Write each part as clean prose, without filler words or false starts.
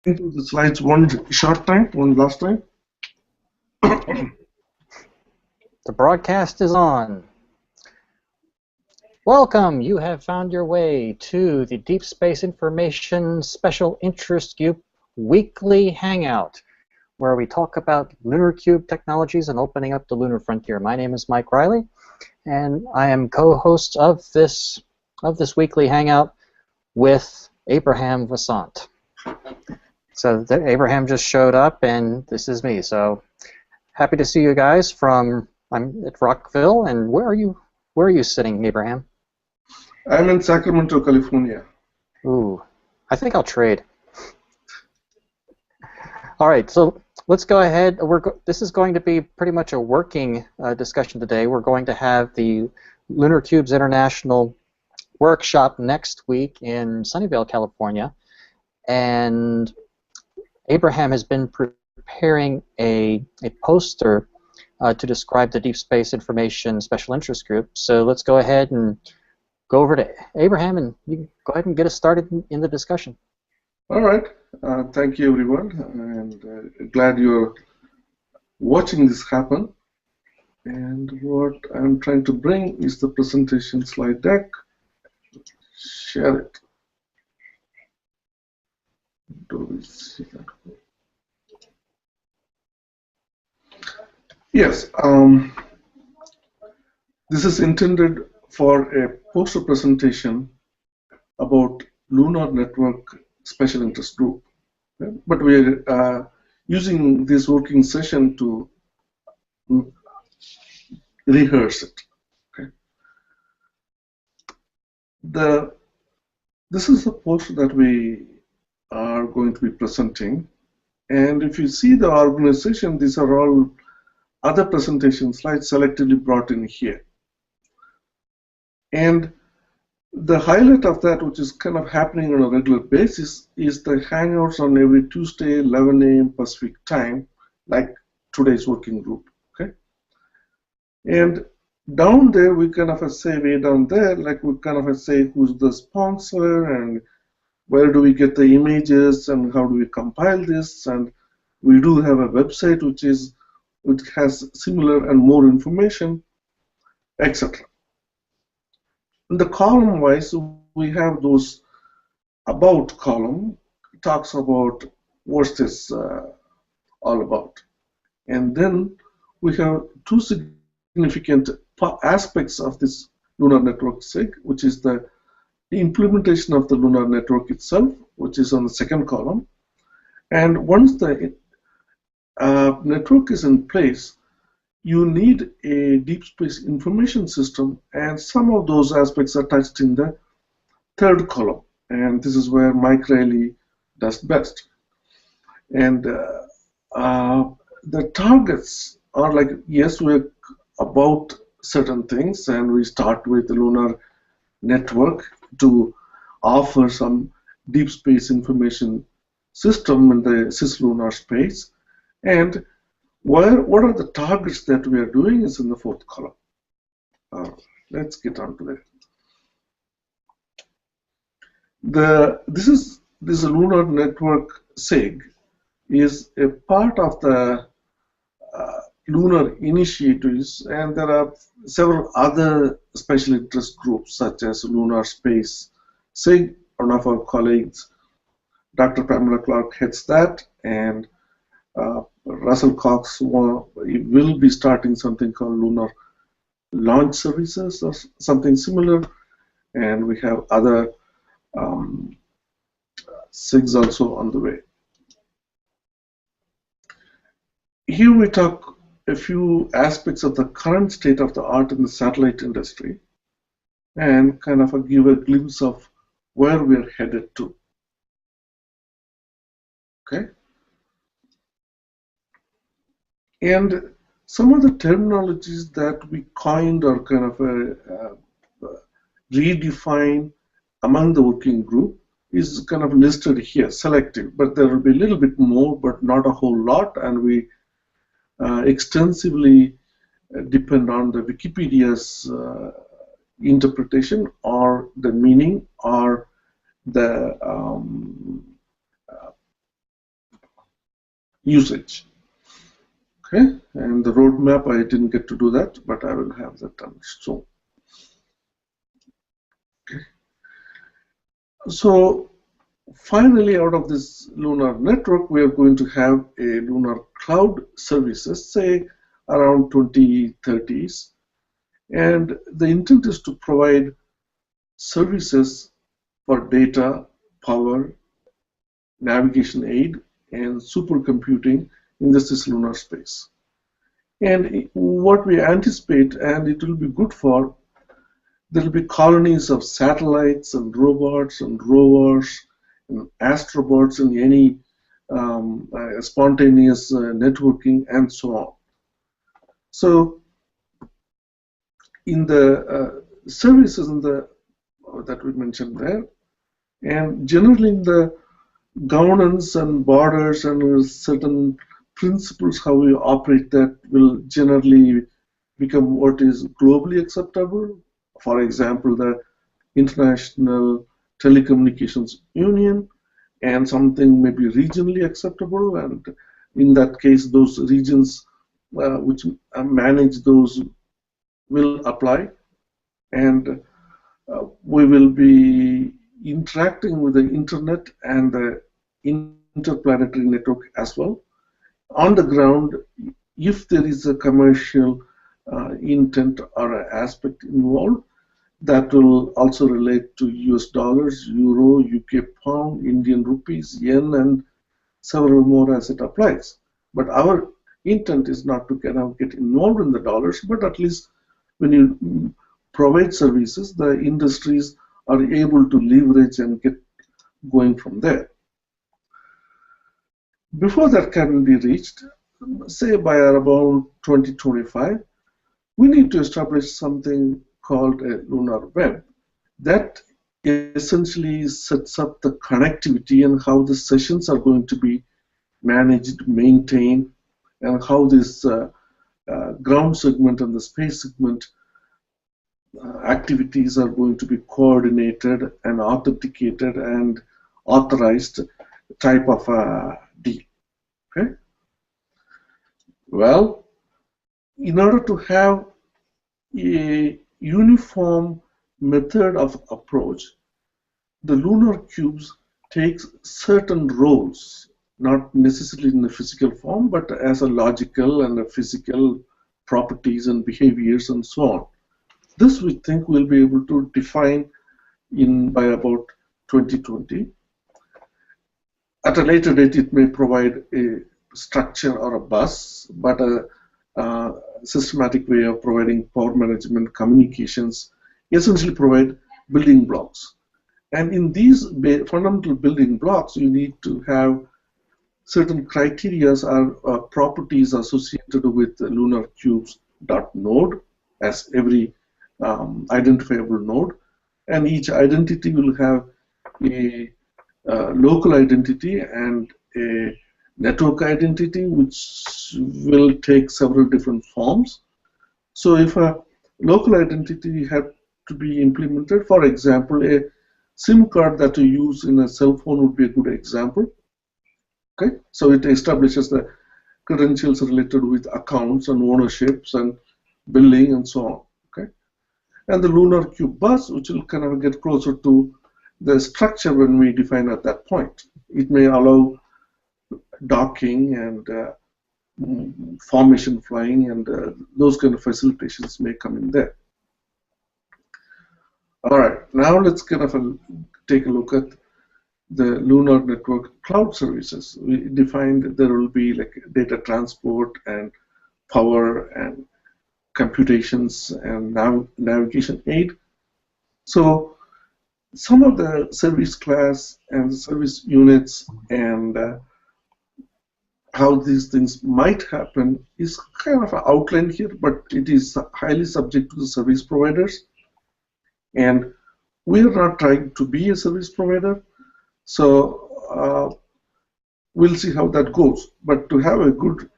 into the slides one last time. The broadcast is on. Welcome! You have found your way to the Deep Space Information Special Interest Group Weekly Hangout, where we talk about LunarCube technologies and opening up the lunar frontier. My name is Mike Riley, and I am co-host of this weekly hangout with Abraham Vassant. So Abraham just showed up, and this is me. So happy to see you guys I'm at Rockville, and where are you sitting, Abraham? I'm in Sacramento, California. Ooh, I think I'll trade. All right, so let's go ahead. This is going to be pretty much a working discussion today. We're going to have the LunarCubes International workshop next week in Sunnyvale, California, and Abraham has been preparing a poster to describe the Deep Space Information Special Interest Group. So let's go ahead and go over to Abraham, and you can go ahead and get us started in the discussion. All right. Thank you, everyone, and glad you're watching this happen. And what I'm trying to bring is the presentation slide deck. Share it. Do we see that? Yes. This is intended for a poster presentation about Lunar Network Special Interest Group. Okay? But we're using this working session to rehearse it. Okay? This is the poster that we are going to be presenting. And if you see the organization, these are all other presentation slides selectively brought in here. And the highlight of that, which is kind of happening on a regular basis, is the Hangouts on every Tuesday, 11 a.m. Pacific time, like today's working group. Okay. And down there, we kind of say way down there, like we kind of say who's the sponsor and where do we get the images and how do we compile this. And we do have a website which has similar and more information, etc. In the column wise, we have those about column, talks about what's this all about. And then we have two significant aspects of this lunar network SIG, which is the implementation of the lunar network itself, which is on the second column. And once the network is in place, you need a deep space information system, and some of those aspects are touched in the third column. And this is where Mike Riley does best. And the targets are like, yes, we're about certain things, and we start with the lunar network to offer some deep space information system in the cislunar space. And what are the targets that we are doing is in the fourth column. Let's get on to that. This lunar network SIG is a part of the lunar initiatives, and there are several other special interest groups such as Lunar Space SIG. One of our colleagues, Dr. Pamela Clark, heads that, and Russell Cox will be starting something called Lunar Launch Services or something similar, and we have other SIGs also on the way. Here we talk a few aspects of the current state of the art in the satellite industry and kind of give a glimpse of where we're headed to. Okay? And some of the terminologies that we coined or kind of redefine among the working group is kind of listed here, selective, but there will be a little bit more, but not a whole lot, and we extensively depend on the Wikipedia's interpretation or the meaning or the usage. Okay, and the roadmap, I didn't get to do that, but I will have that done soon. Okay. So finally, out of this lunar network, we are going to have a lunar cloud services, say around 2030s. And the intent is to provide services for data, power, navigation aid, and supercomputing in this lunar space. And what we anticipate, and it will be good for, there will be colonies of satellites and robots and rovers and astrobots and any spontaneous networking and so on. So in the services in the that we mentioned there, and generally in the governance and borders and certain principles how we operate that will generally become what is globally acceptable. For example, the International Telecommunications Union, and something may be regionally acceptable, and in that case those regions which manage those will apply, and we will be interacting with the internet and the interplanetary network as well. On the ground, if there is a commercial intent or aspect involved, that will also relate to US dollars, euro, UK pound, Indian rupees, yen, and several more as it applies. But our intent is not to get involved in the dollars, but at least when you provide services, the industries are able to leverage and get going from there. Before that can be reached, say by around 2025, we need to establish something called a lunar web that essentially sets up the connectivity and how the sessions are going to be managed, maintained, and how this ground segment and the space segment activities are going to be coordinated and authenticated and authorized type of deal. Okay. Well, in order to have a uniform method of approach, the LunarCubes takes certain roles, not necessarily in the physical form, but as a logical and a physical properties and behaviors and so on. This we think we'll be able to define by about 2020. At a later date, it may provide a structure or a bus, but a systematic way of providing power management, communications, essentially provide building blocks. And in these fundamental building blocks, you need to have certain criteria or properties associated with LunarCubes.node as every identifiable node, and each identity will have a local identity and a network identity, which will take several different forms. So if a local identity had to be implemented, for example, a SIM card that you use in a cell phone would be a good example. Okay, so it establishes the credentials related with accounts and ownerships and billing and so on. Okay, and the LunarCube bus, which will kind of get closer to the structure when we define at that point. It may allow docking and formation flying, and those kind of facilitations may come in there. All right, now let's kind of take a look at the lunar network cloud services. We defined there will be like data transport and power and computations and navigation aid. So some of the service class and service units and how these things might happen is kind of outlined here, but it is highly subject to the service providers. And we are not trying to be a service provider, so we'll see how that goes. But to have a good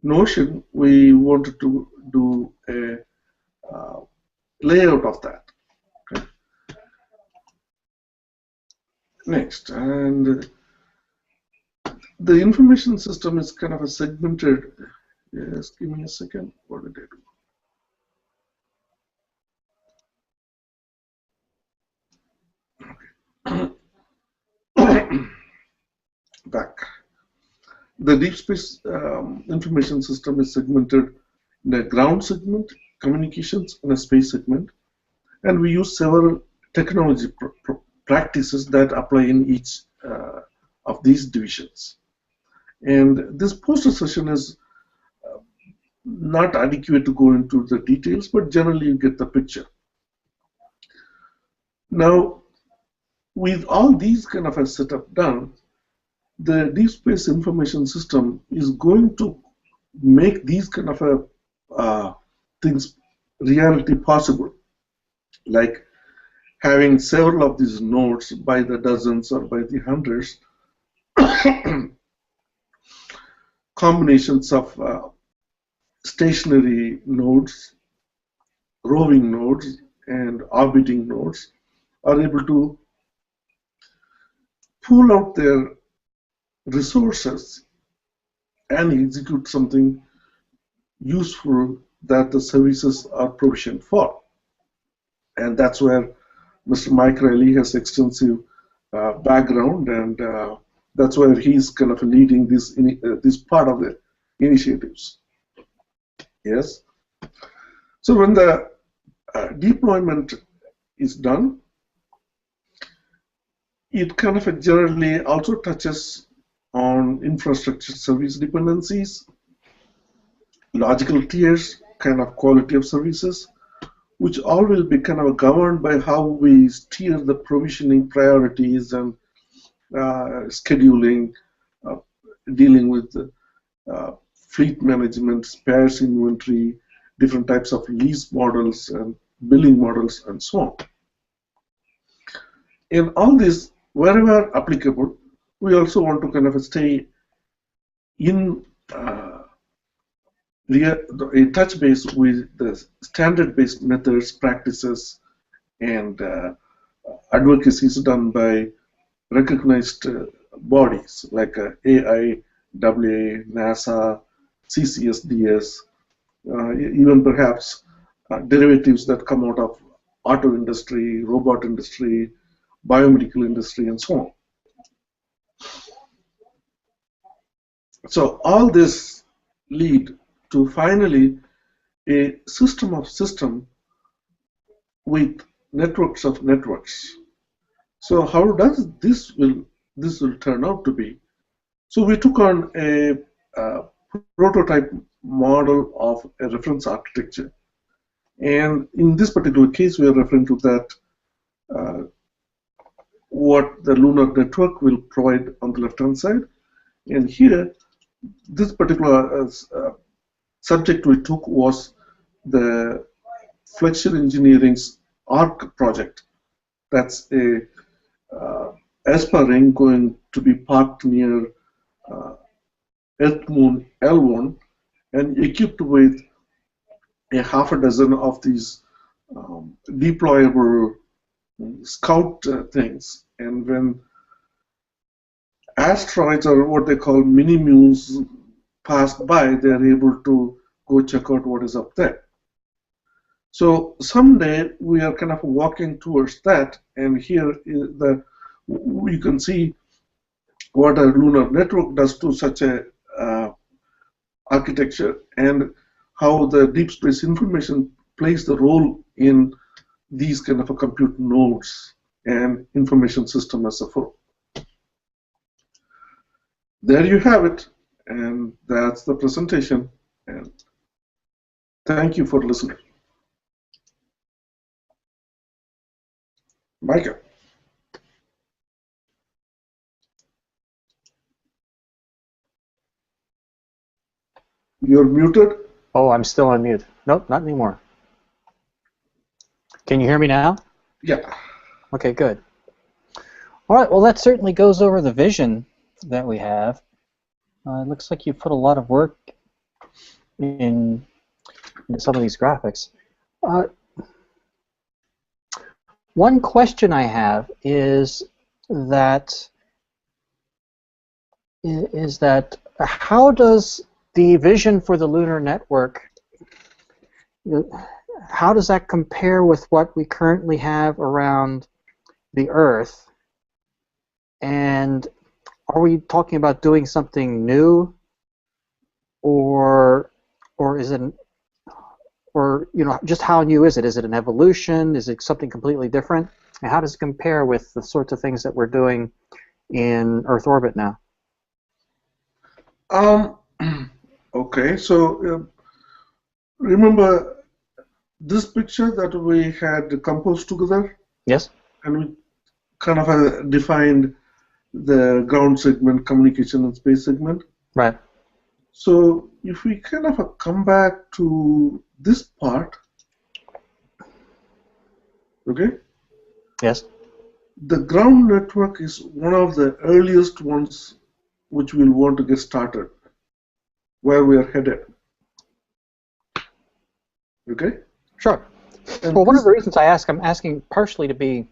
notion, we wanted to do a layout of that. Okay. Next, and the information system is kind of a segmented. Yes, give me a second. What did I do? Back. The deep space information system is segmented in a ground segment, communications, and a space segment. And we use several technology practices that apply in each of these divisions. And this poster session is not adequate to go into the details, but generally you get the picture. Now, with all these kind of a setup done, the deep space information system is going to make these kind of things reality possible, like having several of these nodes by the dozens or by the hundreds, combinations of stationary nodes, roving nodes, and orbiting nodes are able to pull out their resources and execute something useful that the services are provisioned for. And that's where Mr. Mike Riley has extensive background, and that's where he's kind of leading this part of the initiatives. Yes. So when the deployment is done, it kind of generally also touches on infrastructure service dependencies, logical tiers, kind of quality of services, which all will be kind of governed by how we steer the provisioning priorities and scheduling, dealing with fleet management, spares inventory, different types of lease models and billing models, and so on. In all this, wherever applicable, we also want to kind of stay in a touch base with the standard-based methods, practices, and advocacies done by recognized bodies like AIAA, NASA, CCSDS, even perhaps derivatives that come out of auto industry, robot industry, biomedical industry, and so on. So all this lead to finally a system of systems with networks of networks. So how does this will turn out to be? So we took on a prototype model of a reference architecture, and in this particular case, we are referring to that what the lunar network will provide on the left-hand side, and here, this particular subject we took was the Flexure Engineering's ARC project. That's a ESPA ring going to be parked near Earth Moon L1 and equipped with a half a dozen of these deployable scout things. And when asteroids, or what they call mini-moons, pass by, they are able to go check out what is up there. So someday we are kind of walking towards that, and here is you can see what a lunar network does to such a architecture, and how the deep space information plays the role in these kind of a compute nodes and information system as a whole. There you have it, and that's the presentation, and thank you for listening. Micah. You're muted. Oh, I'm still on mute. Nope, not anymore. Can you hear me now? Yeah. Okay, good. All right, well, that certainly goes over the vision that we have. It looks like you put a lot of work in some of these graphics. One question I have is that is that how does the vision for the lunar network, how does that compare with what we currently have around the Earth? And are we talking about doing something new, or is it, or just how new is it? Is it an evolution? Is it something completely different? And how does it compare with the sorts of things that we're doing in Earth orbit now? Okay, so remember this picture that we had composed together? Yes. And we kind of defined the ground segment, communication, and space segment. Right. So if we kind of come back to this part, okay? Yes. The ground network is one of the earliest ones which we'll want to get started, where we are headed. Okay? Sure. And well, one of the reasons I ask, I'm asking partially to be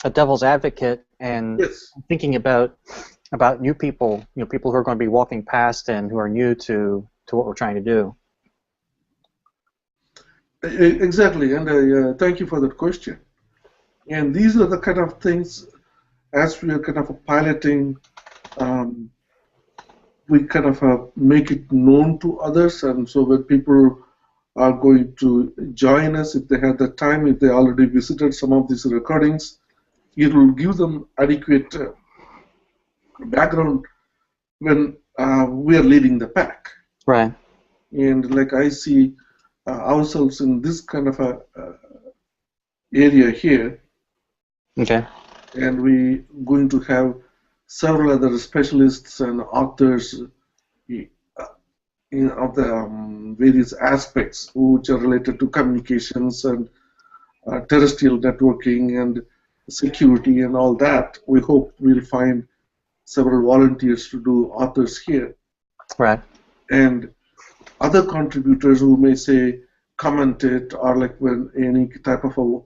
a devil's advocate and yes. thinking about new people, people who are going to be walking past and who are new to what we're trying to do. Exactly, and thank you for that question. And these are the kind of things, as we are kind of piloting, we kind of make it known to others, and so when people are going to join us, if they have the time, if they already visited some of these recordings, it will give them adequate background when we are leading the pack. Right. And like I see ourselves in this kind of a area here. Okay. And we're going to have several other specialists and authors of the various aspects which are related to communications and terrestrial networking and security and all that. We hope we'll find several volunteers to do authors here. Right. And other contributors who may say comment it, or like when any type of a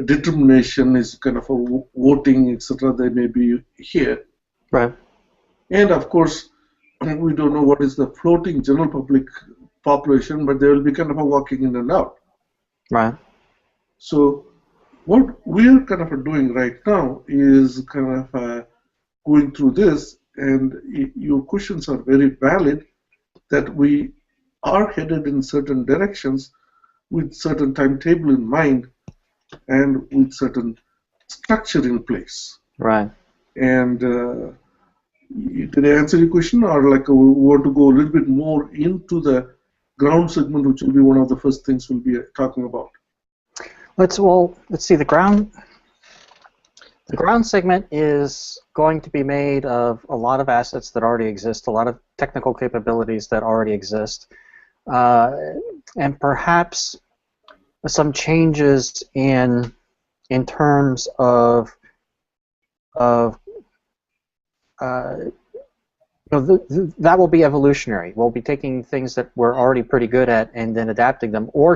determination is kind of a voting, etc., they may be here. Right. And of course, we don't know what is the floating general public population, but they will be kind of walking in and out. Right. So what we're kind of doing right now is kind of going through this, and your questions are very valid, that we are headed in certain directions with certain timetable in mind and with certain structure in place. Right. And did I answer your question, or like we want to go a little bit more into the ground segment, which will be one of the first things we'll be talking about? Let's see. The ground segment is going to be made of a lot of assets that already exist, a lot of technical capabilities that already exist, and perhaps some changes in terms of that will be evolutionary. We'll be taking things that we're already pretty good at and then adapting them, or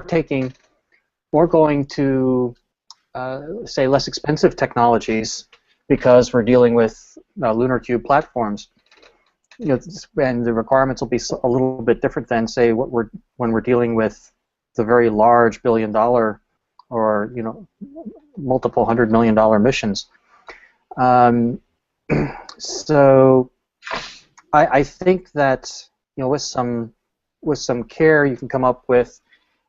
going to say less expensive technologies because we're dealing with LunarCube platforms. And the requirements will be a little bit different than say when we're dealing with the very large billion-dollar or multiple $100 million missions. So I think that with some care you can come up with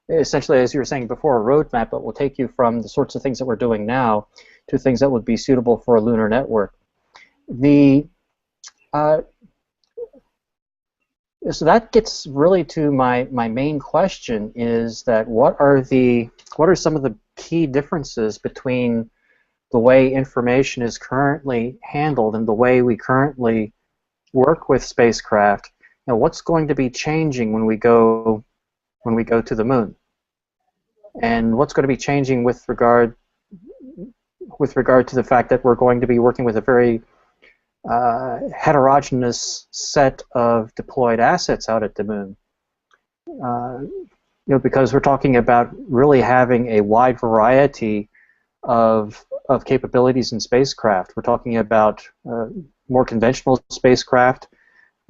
essentially, as you were saying before, a roadmap that will take you from the sorts of things that we're doing now to things that would be suitable for a lunar network. So that gets really to my main question, is that what are some of the key differences between the way information is currently handled and the way we currently work with spacecraft? What's going to be changing when we go to the moon, and what's going to be changing with regard to the fact that we're going to be working with a very heterogeneous set of deployed assets out at the moon. Because we're talking about really having a wide variety of capabilities in spacecraft. We're talking about more conventional spacecraft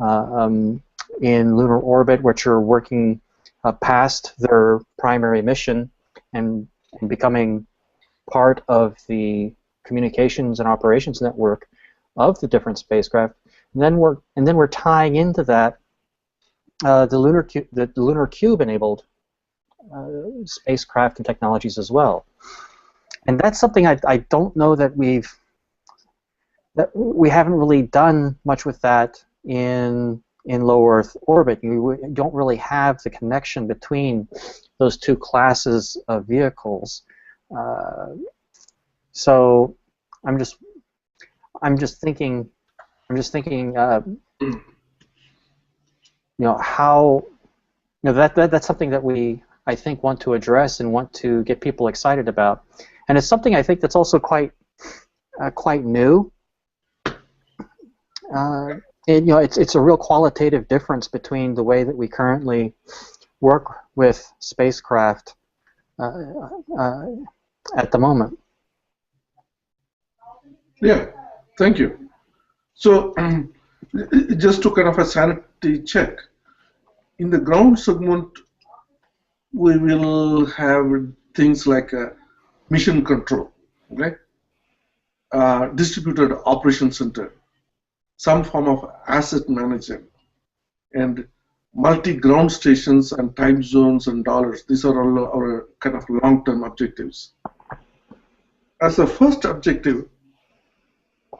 in lunar orbit, which are working past their primary mission and becoming part of the communications and operations network of the different spacecraft. And then we're tying into that the LunarCube enabled spacecraft and technologies as well. And that's something I don't know that we haven't really done much with that in low Earth orbit. You don't really have the connection between those two classes of vehicles. So I'm just thinking, how, that's something that I think want to address and want to get people excited about, and it's something I think that's also quite new. It's a real qualitative difference between the way that we currently work with spacecraft at the moment. Yeah, thank you. So just to kind of a sanity check, in the ground segment, we will have things like mission control, okay? Distributed operation center, some form of asset management, and multi-ground stations and time zones and dollars. These are all our kind of long-term objectives. As a first objective,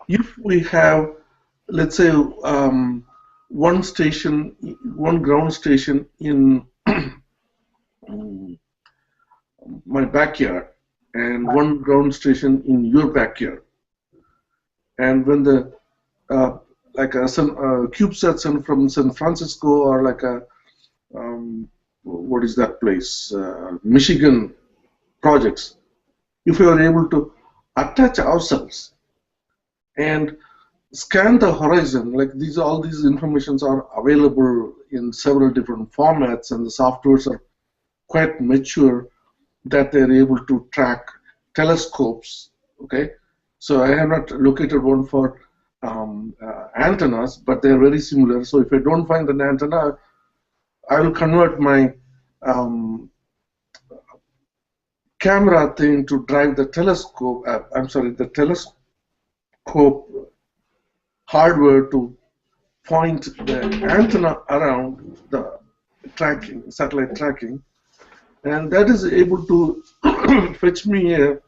if we have, let's say, one ground station in my backyard and one ground station in your backyard, and when the like a CubeSat sent from San Francisco, or like a what is that place, Michigan projects, if we are able to attach ourselves and scan the horizon, like all these informations are available in several different formats, and the softwares are quite mature that they're able to track telescopes. Okay, so I have not located one for antennas, but they're very similar. So if I don't find an antenna, I will convert my camera thing to drive the telescope. The telescope hardware to point the antenna around the satellite tracking, and that is able to fetch me a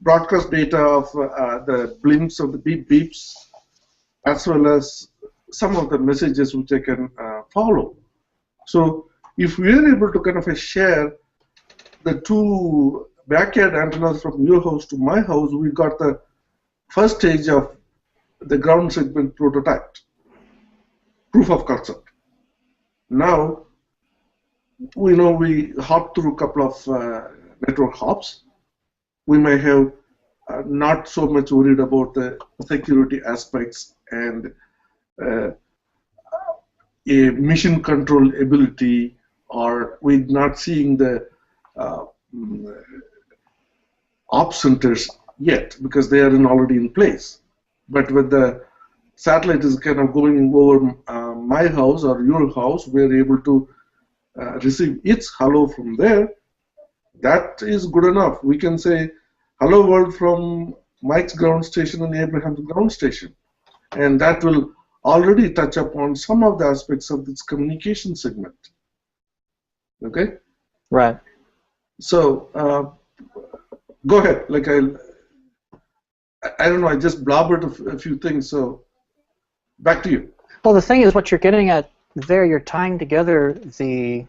broadcast data of the blimps of the beeps, as well as some of the messages which I can follow. So if we are able to kind of share the two backyard antennas from your house to my house, we got the first stage of the ground segment prototype, proof of concept. Now, we know we hop through a couple of network hops. We may have not so much worried about the security aspects and a mission control ability, or we're not seeing the op centers yet because they are already in place. But when the satellite is kind of going over my house or your house, we're able to receive its hello from there. That is good enough. We can say hello world from Mike's ground station and Abraham's ground station, and that will already touch upon some of the aspects of this communication segment. Okay? Right. So go ahead. Like I don't know, I just blabbered a few things, so back to you. Well, the thing is, what you're getting at there, you're tying together the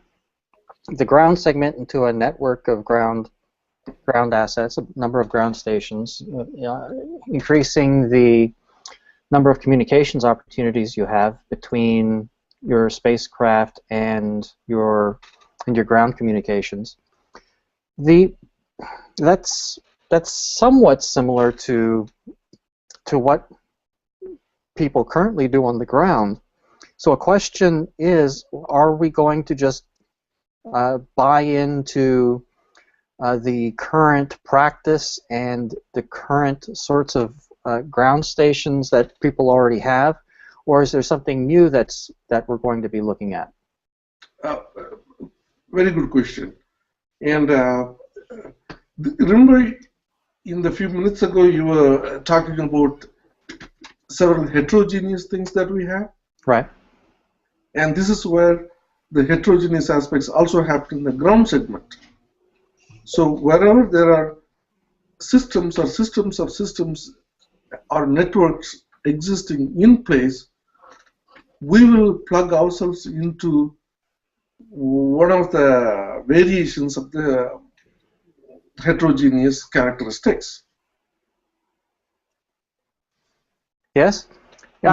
ground segment into a network of ground assets, a number of ground stations, increasing the number of communications opportunities you have between your spacecraft and your ground communications. That's somewhat similar to what people currently do on the ground. So a question is, are we going to just buy into the current practice and the current sorts of ground stations that people already have, or is there something new that we're going to be looking at? Very good question. And remember, in the few minutes ago, you were talking about several heterogeneous things that we have. Right. And this is where the heterogeneous aspects also happen in the ground segment. So wherever there are systems or systems of systems or networks existing in place, we will plug ourselves into one of the variations of the heterogeneous characteristics. Yes. Yeah,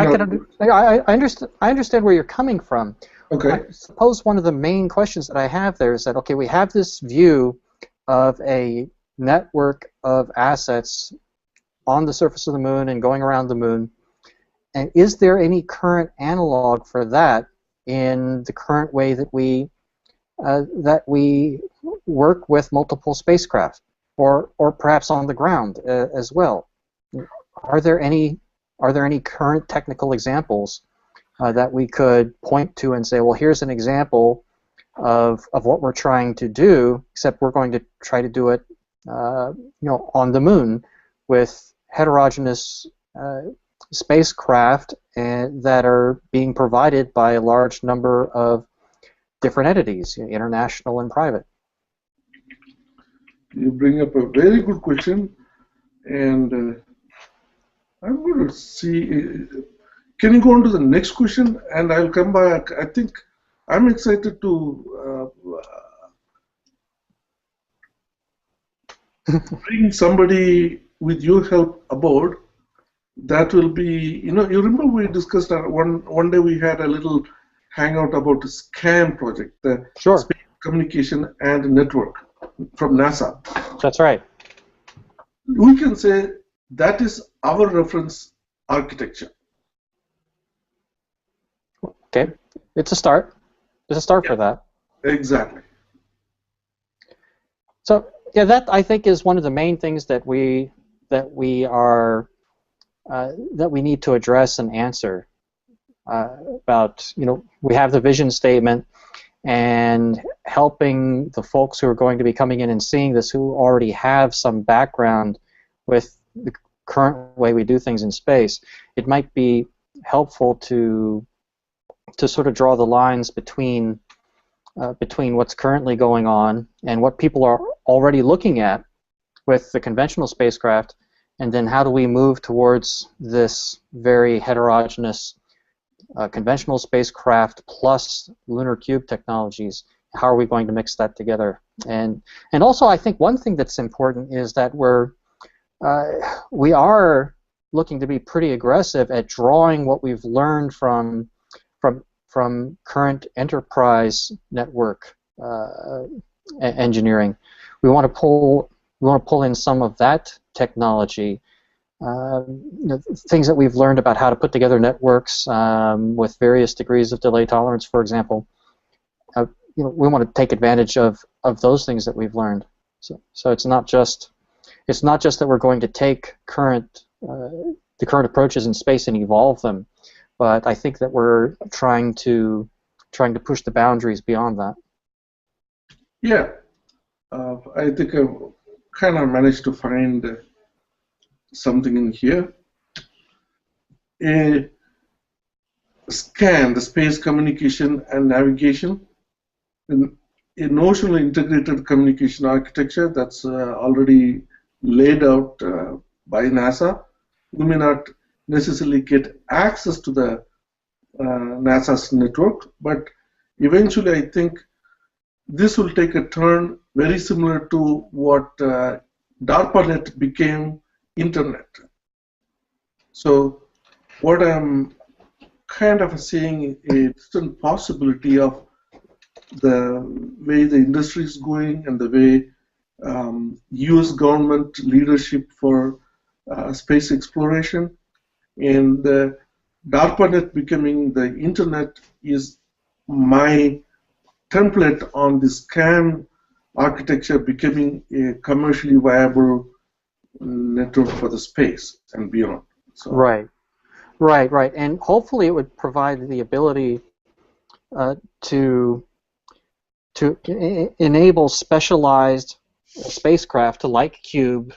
I understand where you're coming from. Okay. I suppose one of the main questions that I have there is that, okay, we have this view of a network of assets on the surface of the moon and going around the moon, and is there any current analog for that in the current way that we work with multiple spacecraft, or perhaps on the ground as well? Are there any current technical examples that we could point to and say, well, here's an example of what we're trying to do, except we're going to try to do it, on the moon with heterogeneous spacecraft that are being provided by a large number of different entities, international and private. You bring up a very good question, and I'm going to see. Can you go on to the next question, and I'll come back. I think I'm excited to bring somebody with your help aboard. That will be, you remember we discussed one day we had a little hangout about the SCAN project, the Sure. Space Communication and Network from NASA. That's right. We can say that is our reference architecture. Okay, it's a start. It's a start for that. Exactly. So yeah, that I think is one of the main things that we need to address and answer about. We have the vision statement, and helping the folks who are going to be coming in and seeing this, who already have some background with the current way we do things in space. It might be helpful to sort of draw the lines between what's currently going on and what people are already looking at with the conventional spacecraft, and then how do we move towards this very heterogeneous conventional spacecraft plus LunarCube technologies. How are we going to mix that together? And also, I think one thing that's important is that we are looking to be pretty aggressive at drawing what we've learned from current enterprise network engineering. We want to pull in some of that technology, things that we've learned about how to put together networks with various degrees of delay tolerance, for example. We want to take advantage of those things that we've learned. So it's not just that we're going to take the current approaches in space and evolve them, but I think that we're trying to push the boundaries beyond that. Yeah, I think I've kind of managed to find something in here. A SCAN, the Space Communication and Navigation, a notionally integrated communication architecture that's already laid out by NASA. We may not necessarily get access to the NASA's network, but eventually I think this will take a turn very similar to what DARPANET became Internet. So what I'm kind of seeing a distant possibility of the way the industry is going and the way US government leadership for space exploration, and the DARPANET becoming the Internet is my template on the SCAN architecture becoming a commercially viable network for the space and beyond. So, Right, right. And hopefully it would provide the ability to enable specialized spacecraft like Cube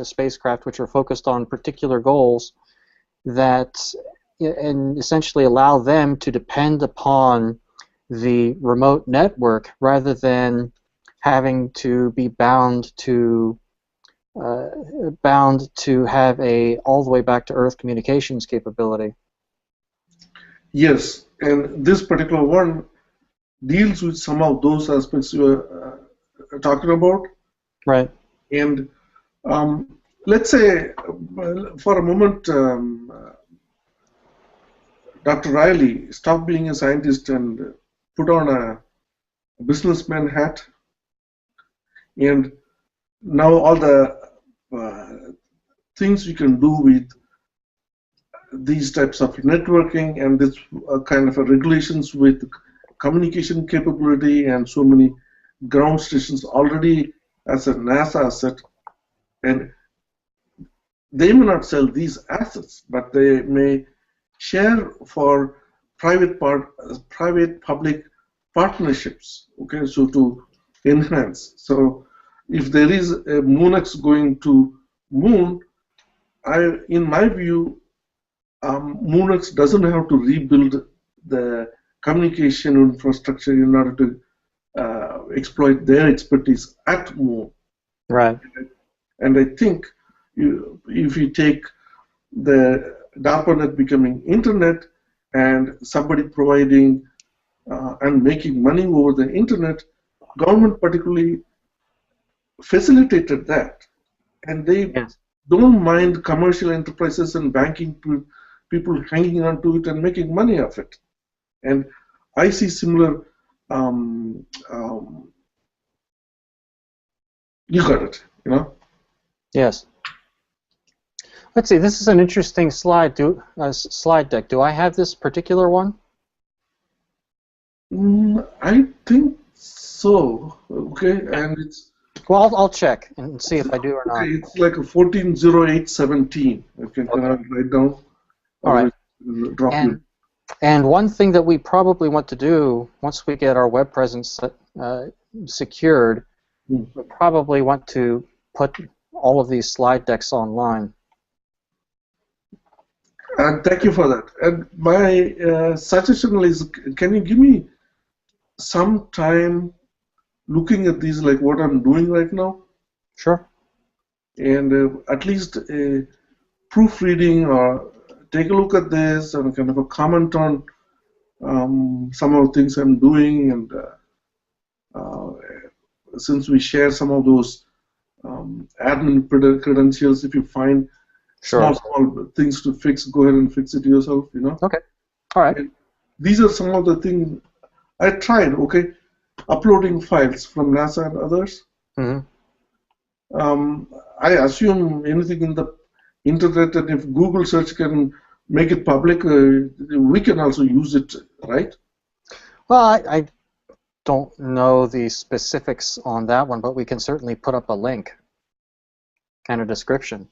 spacecraft, which are focused on particular goals, that and essentially allow them to depend upon the remote network rather than having to be bound to have a all the way back to Earth communications capability. yes, and this particular one deals with some of those aspects you are talking about. Right. And let's say, for a moment, Dr. Riley stopped being a scientist and put on a businessman hat, and now all the things you can do with these types of networking and this kind of regulations with communication capability and so many ground stations already as a NASA asset, and they may not sell these assets, but they may share for private-public partnerships. Okay, so to enhance. So if there is a MoonX going to Moon, in my view, MoonX doesn't have to rebuild the communication infrastructure in order to exploit their expertise at Moon. Right. And I think if you take the DARPANET becoming internet and somebody providing and making money over the internet, government particularly facilitated that, and they don't mind commercial enterprises and banking people hanging on to it and making money of it. And I see similar. You got it, you know. Yes. Let's see. This is an interesting slide. Slide deck. Do I have this particular one? I think so. Okay, and it's. Well, I'll check and see if I do or not. Okay, it's like a 140817. I can write down. All right. Drop and one thing that we probably want to do once we get our web presence secured, we probably want to put all of these slide decks online. Thank you for that. And my suggestion is, can you give me some time looking at these, like what I'm doing right now? Sure. And at least proofreading or take a look at this and kind of a comment on some of the things I'm doing. And since we share some of those admin credentials, if you find small things to fix, go ahead and fix it yourself, you know. Okay. All right. And these are some of the things I tried, okay, uploading files from NASA and others. I assume anything in the internet, and if Google search can make it public, we can also use it, right? Well, I don't know the specifics on that one, but we can certainly put up a link and a description.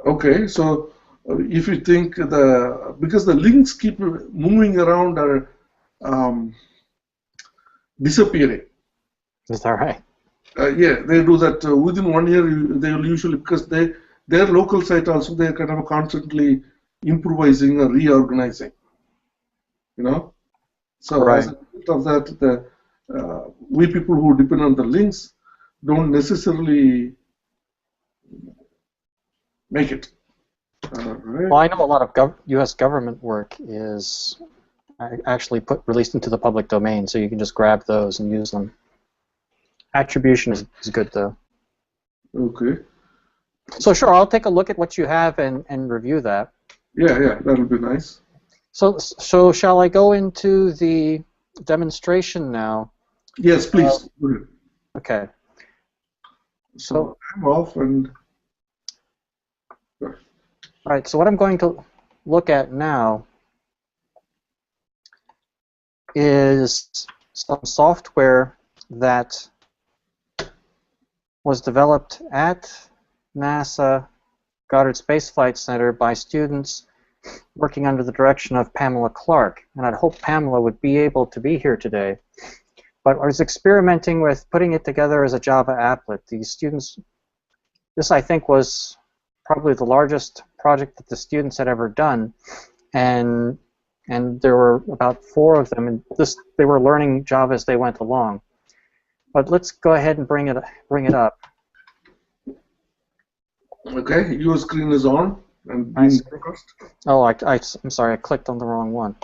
Okay, so if you think because the links keep moving around or disappearing. Is that right? Yeah, they do that within 1 year. They will usually, because their local site also, they're kind of constantly improvising or reorganizing. You know, so as a result of that, we people who depend on the links don't necessarily make it. Right. Well, I know a lot of U.S. government work is actually released into the public domain, so you can just grab those and use them. Attribution is good, though. Okay. So sure, I'll take a look at what you have and review that. Yeah, that'll be nice. So shall I go into the demonstration now? Yes, please. Go ahead. Okay. So I'm off and. All right. So what I'm going to look at now is some software that was developed at NASA Goddard Space Flight Center by students working under the direction of Pamela Clark. And I'd hoped Pamela would be able to be here today. But I was experimenting with putting it together as a Java applet. These students, this I think was probably the largest project that the students had ever done. And there were about 4 of them, and they were learning Java as they went along. But let's go ahead and bring it up. Okay, your screen is on and being broadcast. Oh, I'm sorry, I clicked on the wrong one.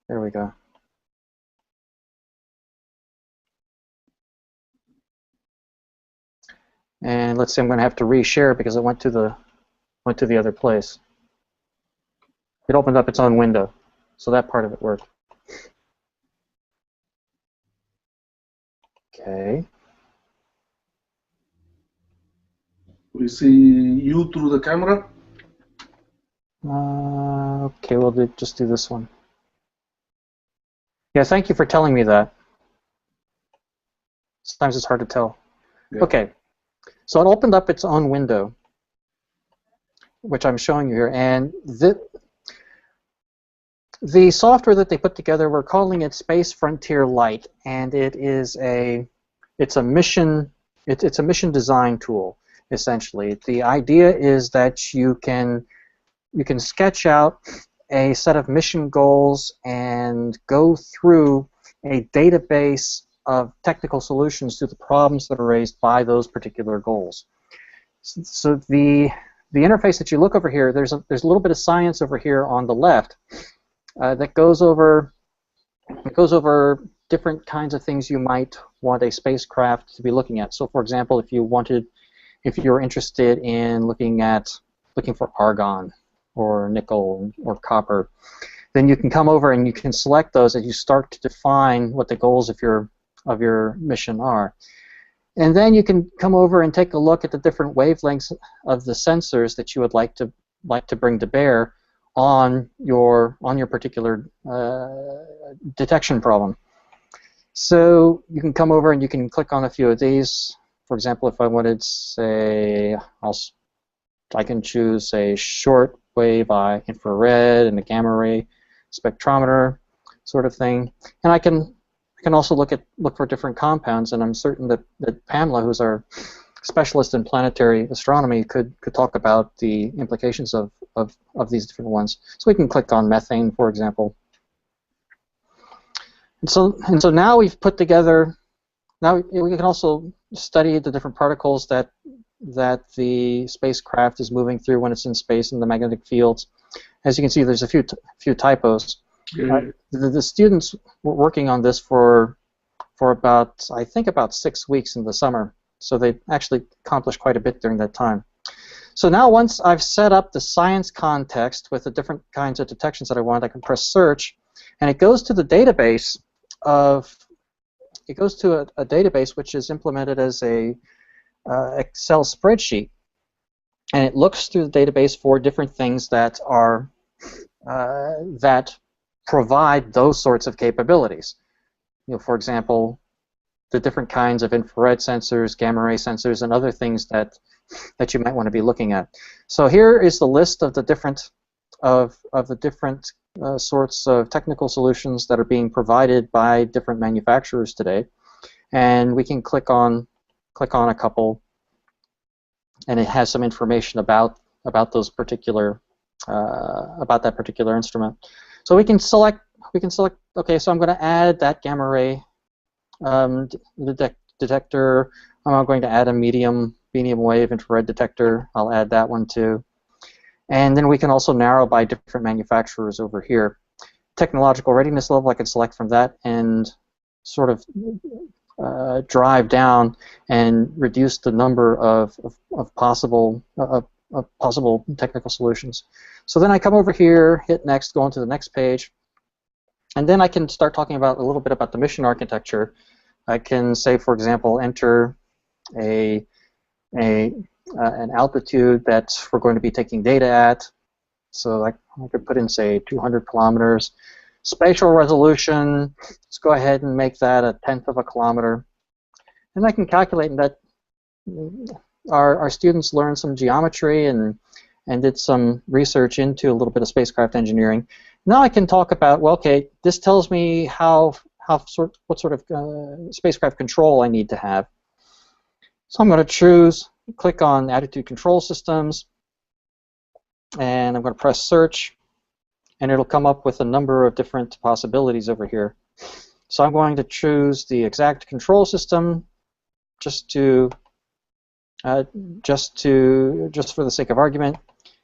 There we go. And let's see, I'm going to have to reshare because it went to the other place. It opened up its own window, so that part of it worked. Okay. We see you through the camera. Okay, we'll just do this one. Yeah, thank you for telling me that. Sometimes it's hard to tell. Yeah. Okay, so it opened up its own window, which I'm showing you here, and the software that they put together, we're calling it Space Frontier Lite, and it's a mission design tool, essentially. The idea is that you can sketch out a set of mission goals and go through a database of technical solutions to the problems that are raised by those particular goals. So the interface that you look over here, there's a little bit of science over here on the left that goes over different kinds of things you might want a spacecraft to be looking at. So, for example, if you were interested in looking for argon or nickel or copper, then you can come over and you can select those as you start to define what the goals of your mission are. And then you can come over and take a look at the different wavelengths of the sensors that you would like to bring to bear on your particular detection problem. So you can come over and you can click on a few of these. For example, if I wanted, say, I can choose a short wave infrared and a gamma ray spectrometer sort of thing, and I can also look for different compounds. And I'm certain that Pamela, who's our specialist in planetary astronomy, could talk about the implications of these different ones. So we can click on methane, for example. And so now we've put together. Now we can also study the different particles that the spacecraft is moving through when it's in space and the magnetic fields. As you can see, there's a few typos. Yeah. The students were working on this for about 6 weeks in the summer. So they actually accomplished quite a bit during that time. So now once I've set up the science context with the different kinds of detections that I want, I can press search, and it goes to the database a database which is implemented as a Excel spreadsheet, and it looks through the database for different things that are that provide those sorts of capabilities. For example, the different kinds of infrared sensors, gamma ray sensors, and other things that you might want to be looking at. So here is the list of the different sorts of technical solutions that are being provided by different manufacturers today, and we can click on a couple, and it has some information about those particular about that particular instrument. So we can select. Okay, so I'm going to add that gamma ray detector. I'm going to add a medium wave infrared detector. I'll add that one too. And then we can also narrow by different manufacturers over here. Technological readiness level, I can select from that and sort of drive down and reduce the number of possible technical solutions. So then I come over here, hit next, go on to the next page, and then I can start talking about a little bit about the mission architecture. I can say, for example, enter an altitude that we're going to be taking data at. So I could put in, say, 200 kilometers. Spatial resolution, let's go ahead and make that 1/10 of a kilometer. And I can calculate that our students learned some geometry and did some research into a little bit of spacecraft engineering. Now I can talk about, well, okay, this tells me what sort of spacecraft control I need to have. So I'm going to click on Attitude Control Systems, and I'm going to press Search, and it'll come up with a number of different possibilities over here. So I'm going to choose the exact control system just for the sake of argument,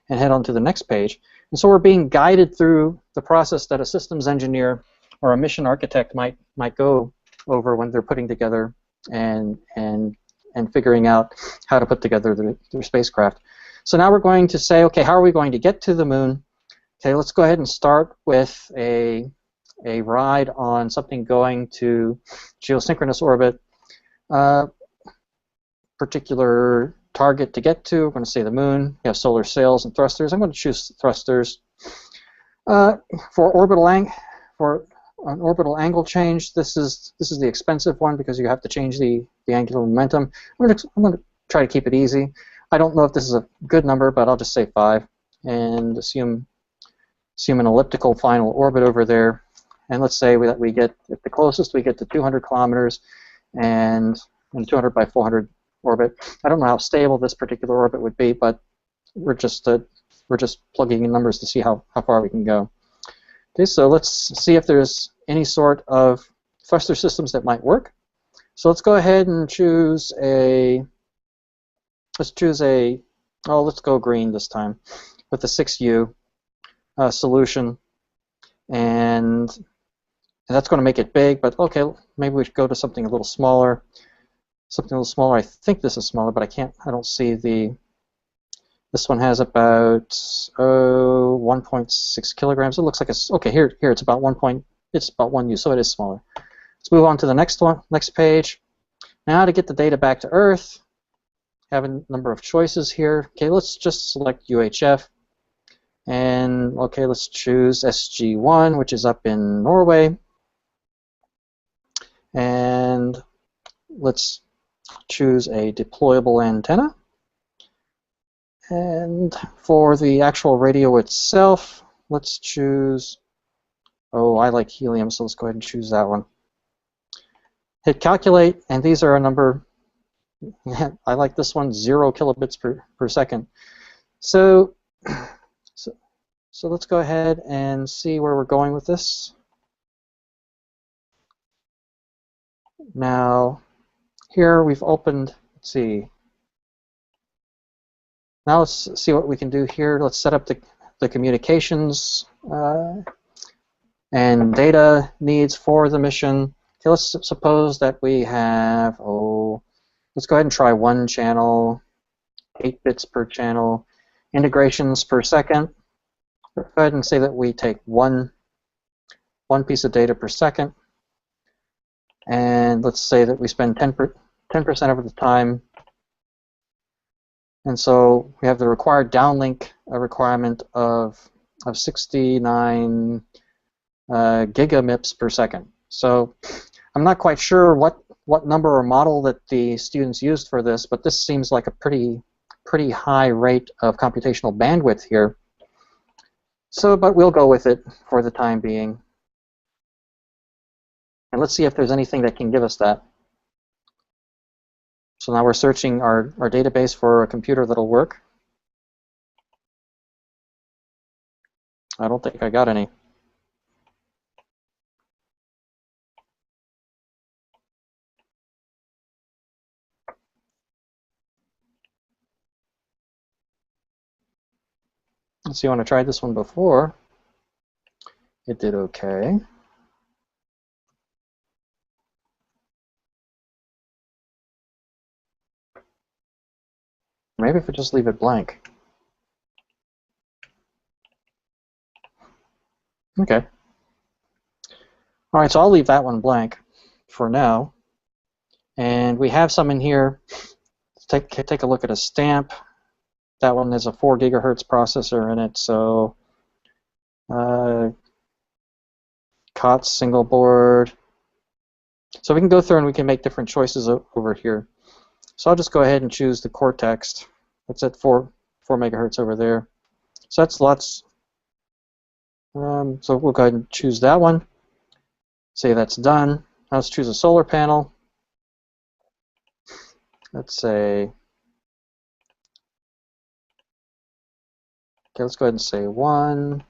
and head on to the next page. And so we're being guided through the process that a systems engineer or a mission architect might go over when they're putting together and figuring out how to put together their spacecraft. So now we're going to say, okay, how are we going to get to the moon? Okay, let's go ahead and start with a ride on something going to geosynchronous orbit. Particular target to get to, we're going to say the moon. We have solar sails and thrusters. I'm going to choose thrusters. For an orbital angle change, this is the expensive one because you have to change the angular momentum. I'm going to try to keep it easy. I don't know if this is a good number, but I'll just say 5 and assume an elliptical final orbit over there. And let's say that we get, at the closest, we get to 200 kilometers and 200 by 400 orbit. I don't know how stable this particular orbit would be, but we're just plugging in numbers to see how far we can go. Okay, so let's see if there's any sort of thruster systems that might work. So let's go ahead and choose let's go green this time with the 6U solution, and that's going to make it big, but okay, maybe we should go to something a little smaller. I think this is smaller, but I don't see this one has about 1.6 kilograms. It looks like it's okay. Here it's about 1U, so it is smaller. Let's move on to the next page. Now to get the data back to Earth, have a number of choices here. Okay, let's just select UHF, and okay, let's choose SG1, which is up in Norway, and let's choose a deployable antenna. And for the actual radio itself, let's choose, I like helium, so let's go ahead and choose that one. Hit calculate, and these are a number, I like this one, 0 kilobits per second. So let's go ahead and see where we're going with this. Now, here we've opened, let's see. Now let's see what we can do here. Let's set up the communications and data needs for the mission. Okay, let's suppose that we have, let's go ahead and try 1 channel, 8 bits per channel, integrations per second. Go ahead and say that we take one piece of data per second, and let's say that we spend 10% of the time. And so we have the required downlink requirement of 69 gigamips per second. So I'm not quite sure what number or model that the students used for this, but this seems like a pretty high rate of computational bandwidth here. So, but we'll go with it for the time being. And let's see if there's anything that can give us that. So now we're searching our database for a computer that'll work. I don't think I got any. Let's see, when I tried this one before, it did okay. Maybe if I just leave it blank. Okay. All right, so I'll leave that one blank for now. And we have some in here. Let's take a look at a stamp. That one has a 4 gigahertz processor in it, so COTS single board. So we can go through and we can make different choices over here. So I'll just go ahead and choose the Cortex. That's at 4 megahertz over there. So that's lots. So we'll go ahead and choose that one. Say that's done. Now let's choose a solar panel. Let's say, okay, let's go ahead and say 1.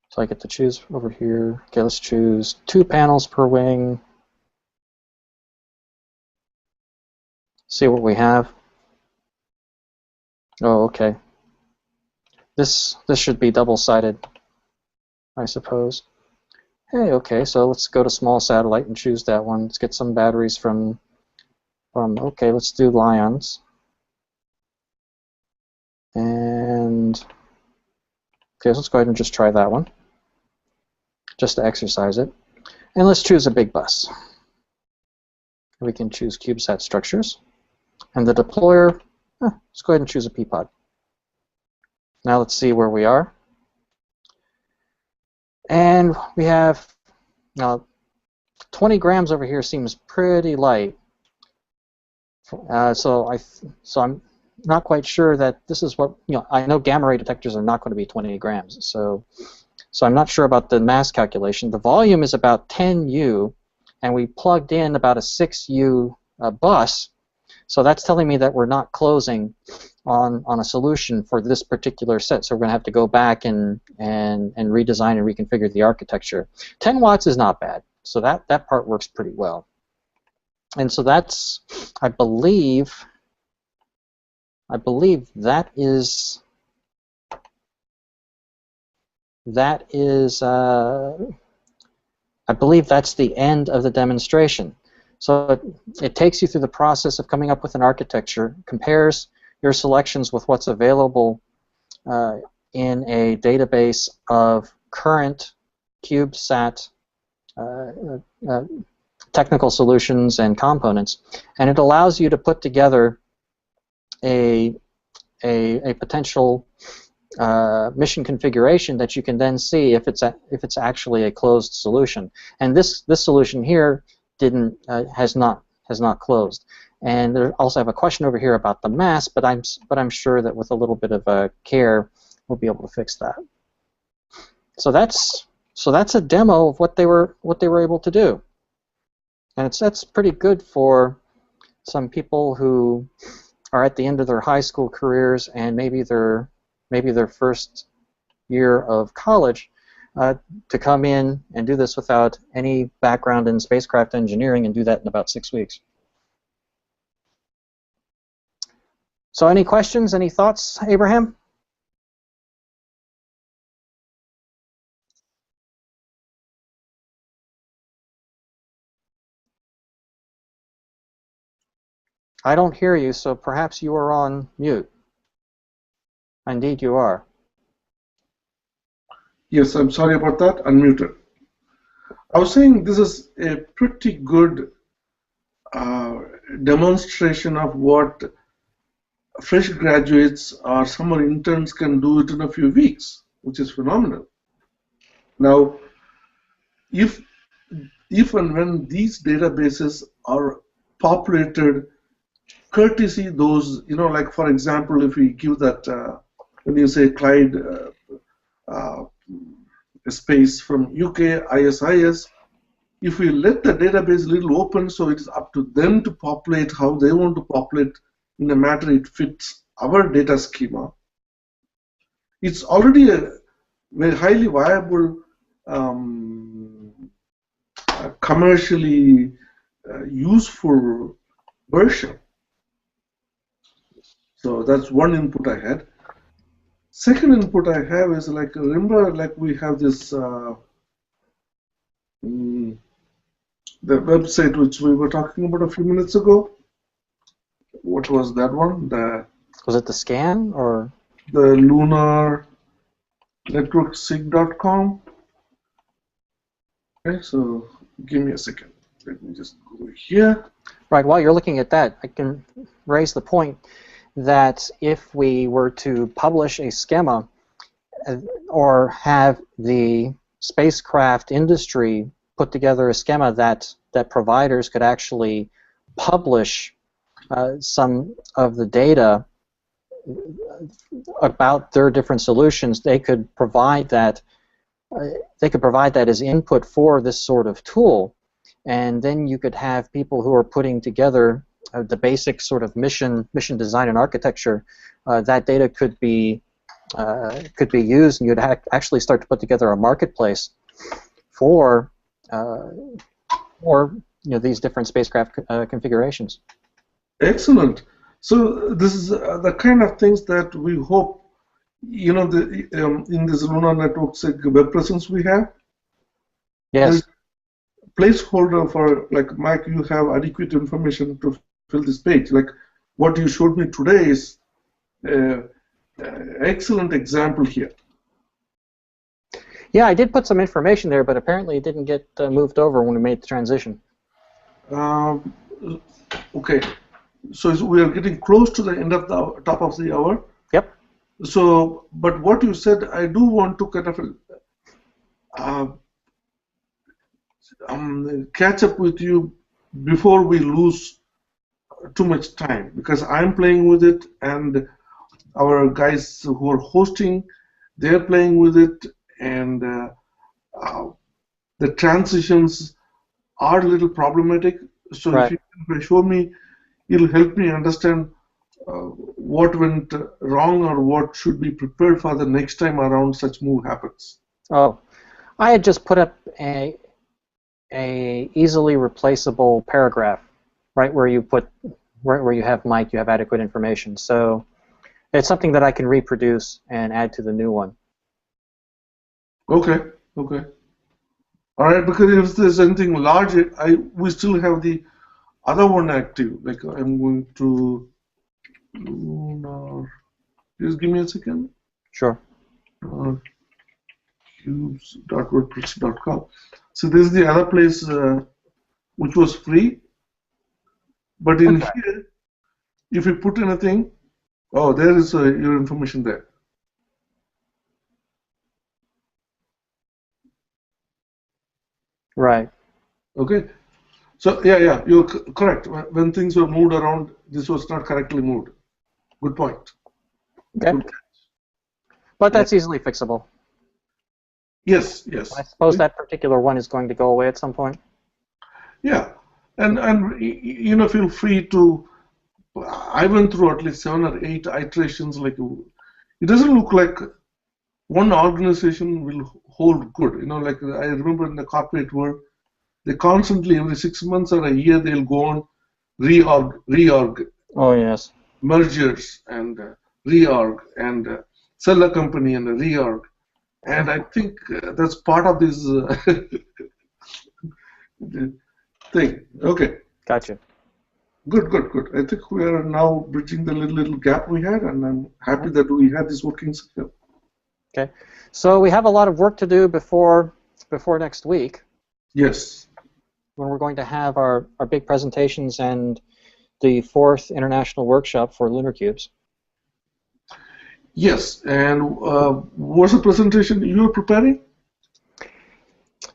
So I get to choose over here. Okay, let's choose 2 panels per wing. See what we have. Oh, okay. This should be double-sided, I suppose. Hey, okay, so let's go to small satellite and choose that one. Let's get some batteries from okay, let's do Lions. And okay, so let's go ahead and just try that one, just to exercise it. And let's choose a big bus. We can choose CubeSat structures. And the deployer, let's go ahead and choose a Peapod. Now let's see where we are. And we have, now 20 grams over here seems pretty light. So I'm not quite sure that this is what, I know gamma ray detectors are not going to be 20 grams. So I'm not sure about the mass calculation. The volume is about 10 U, and we plugged in about a 6 U bus. So that's telling me that we're not closing on a solution for this particular set. So we're going to have to go back and redesign and reconfigure the architecture. 10 watts is not bad. So that part works pretty well. And so that's, I believe that is I believe that's the end of the demonstration. So it takes you through the process of coming up with an architecture, compares your selections with what's available in a database of current CubeSat technical solutions and components, and it allows you to put together a potential mission configuration that you can then see if it's actually a closed solution. And this solution here has not closed. And I also have a question over here about the mass, but I'm sure that with a little bit of care we'll be able to fix that. So that's a demo of what they were able to do. And that's pretty good for some people who are at the end of their high school careers and maybe their first year of college to come in and do this without any background in spacecraft engineering and do that in about 6 weeks. So any questions, any thoughts, Abraham? I don't hear you, so perhaps you are on mute. Indeed you are. Yes, I'm sorry about that. Unmuted. I was saying this is a pretty good demonstration of what fresh graduates or summer interns can do it in a few weeks, which is phenomenal. Now, if and when these databases are populated courtesy those, like for example, if we give that, when you say Clyde space from UK, ISIS, if we let the database a little open so it's up to them to populate how they want to populate in a matter it fits our data schema, it's already a very highly viable, commercially useful version. So that's one input I had. Second input I have is remember we have this the website which we were talking about a few minutes ago. What was that one? Was it the scan or the Lunar Network SIG.com? Okay, so give me a second. Let me just go here. Right, while you're looking at that, I can raise the point that if we were to publish a schema or have the spacecraft industry put together a schema that providers could actually publish some of the data about their different solutions, they could provide that. They could provide that as input for this sort of tool, and then you could have people who are putting together the basic sort of mission design and architecture. That data could be used, and you'd actually start to put together a marketplace for these different spacecraft configurations. Excellent. So this is the kind of things that we hope, in this Lunar Network SIG web presence we have. Yes. Placeholder for, like, Mike, you have adequate information to fill this page. Like what you showed me today is excellent example here. Yeah, I did put some information there, but apparently it didn't get moved over when we made the transition. Okay, so we are getting close to the end of the top of the hour. Yep. So, but what you said, I do want to kind of catch up with you before we lose too much time, because I'm playing with it and our guys who are hosting, they're playing with it, and the transitions are a little problematic. So right. If you can show me, it'll help me understand what went wrong or what should be prepared for the next time around such move happens. Oh, I had just put up a easily replaceable paragraph, right where you put where you have Mike, you have adequate information. So it's something that I can reproduce and add to the new one. Okay. Okay. All right. Because if there's anything large, we still have the other one active. Like I'm going to Lunar. Just give me a second. Sure. Cubes.wordpress.com. So this is the other place which was free. But in here, if you put anything, oh, there is your information there. Right. Okay. So yeah, you're correct. When things were moved around, this was not correctly moved. Good point. Okay. Good. But that's easily fixable. Yes. I suppose that particular one is going to go away at some point. Yeah, and feel free to. I went through at least 7 or 8 iterations. Like, it doesn't look like one organization will hold good. Like I remember in the corporate world, they constantly, every 6 months or a year, they'll go on reorg. Oh yes. Mergers and reorg and sell a company and a reorg. And I think that's part of this thing. Okay. Gotcha. Good. I think we are now bridging the little gap we had, and I'm happy that we had this working system. Okay. So we have a lot of work to do before next week. Yes. When we're going to have our big presentations and the 4th International Workshop for LunarCubes. Yes, and what's the presentation you're preparing?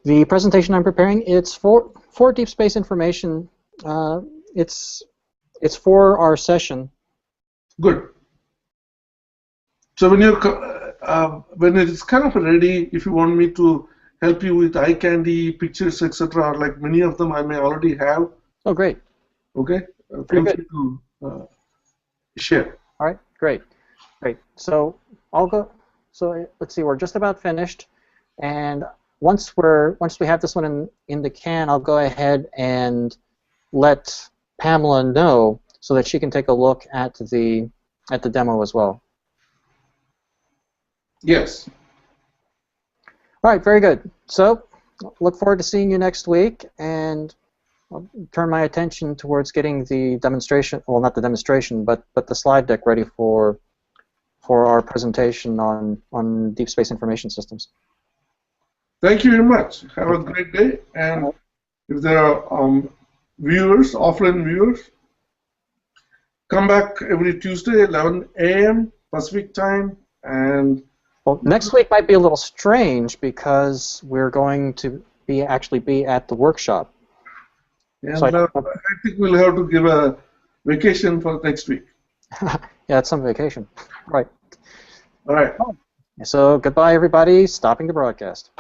The presentation I'm preparing, it's for Deep Space Information. It's for our session. Good. So when you're when it's kind of ready, if you want me to help you with eye candy, pictures, etc., like many of them I may already have. Oh, great. Okay. Feel free to share. All right. Great. So I'll go. So let's see. We're just about finished, and once we have this one in the can, I'll go ahead and let Pamela know so that she can take a look at the demo as well. Yes. All right. Very good. So look forward to seeing you next week, and I'll turn my attention towards getting the demonstration. Well, not the demonstration, but the slide deck ready for our presentation on Deep Space Information Systems. Thank you very much. Have a great day. And if there are viewers, offline viewers, come back every Tuesday, 11 a.m. Pacific time. And well, next week might be a little strange because we're going to actually be at the workshop. And I think we'll have to give a vacation for next week. Yeah, it's some vacation. Right. All right. So goodbye, everybody. Stopping the broadcast.